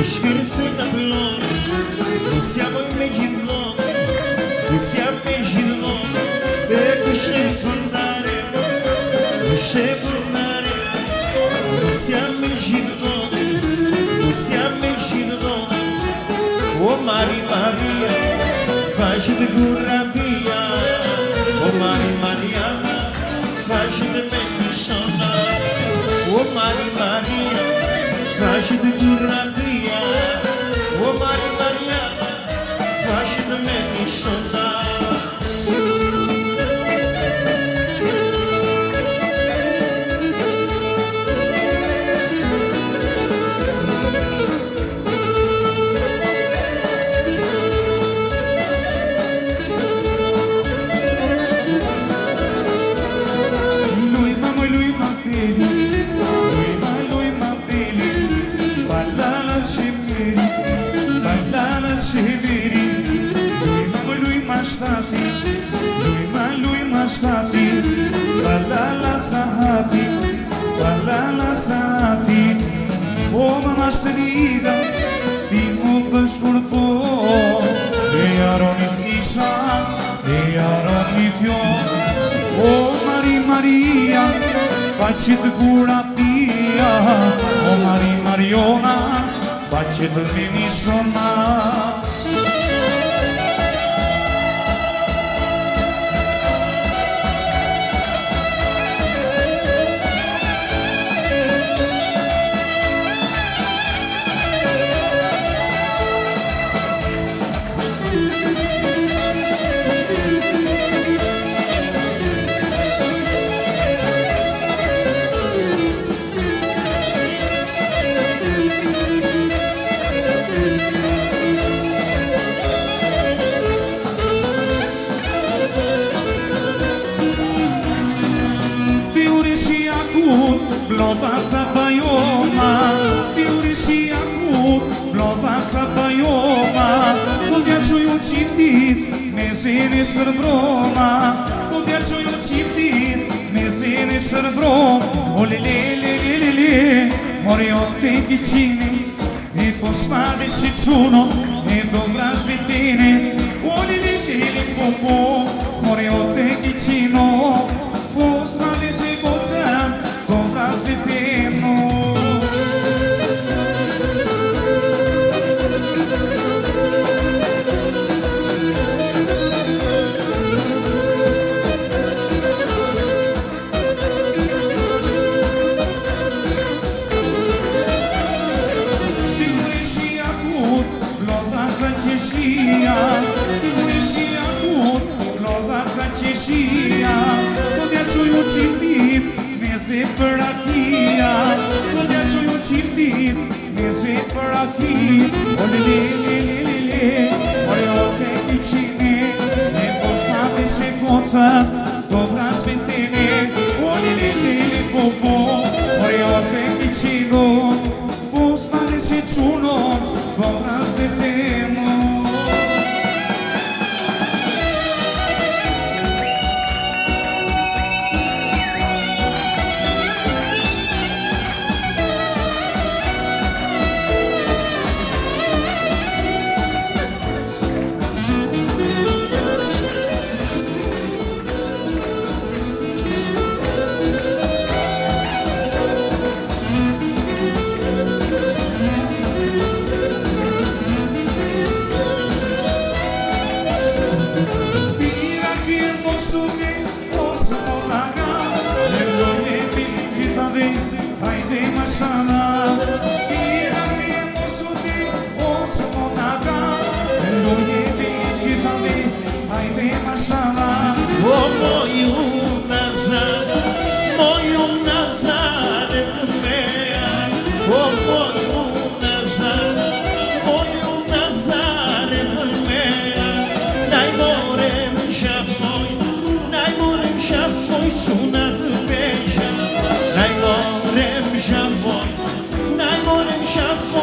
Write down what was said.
Scherzo da flore, non siamo immaginato, non siamo immaginato, per scegliere, non scegliere, non siamo immaginato, non siamo immaginato, oh Maria, facci di curabia, oh Maria, facci di benissona, oh Maria, facci di curabia. Oh Maria, facci da me mi Lui ma baby, lui ma baby, ballala sempre. Ballala severi, lui ma stati, lui ma stati, ballala sahati, o mama strida, ti mo scorto, e aronit isa, e aronit yo, o Maria, facci de cura pia, o Mariona. Facci del benissona. Blobața baioma, Fiurisia cu blobața baioma, Podjaču ju čiftit, mezene srbroma, Podjaču ju čiftit, mezene srbrom, Olelelelelele, more otte vicine, e posmade și ciuno, e dobra svetene, Olelelele popo, more otte vicino, posmade și boțean, Svetemo. Fiureșia cu blodața ceșia, Fiureșia cu blodața ceșia, Podjaču ju čiftit, meze për akia, Podjaču ju qiftit, meze për aki, o lelelelelele, ore o te vicine, ne postate se koca, dobra svetene, o lelelele popo, ore o te vicino, postate se ciuno, dobra sveteno. Najmorem já foi,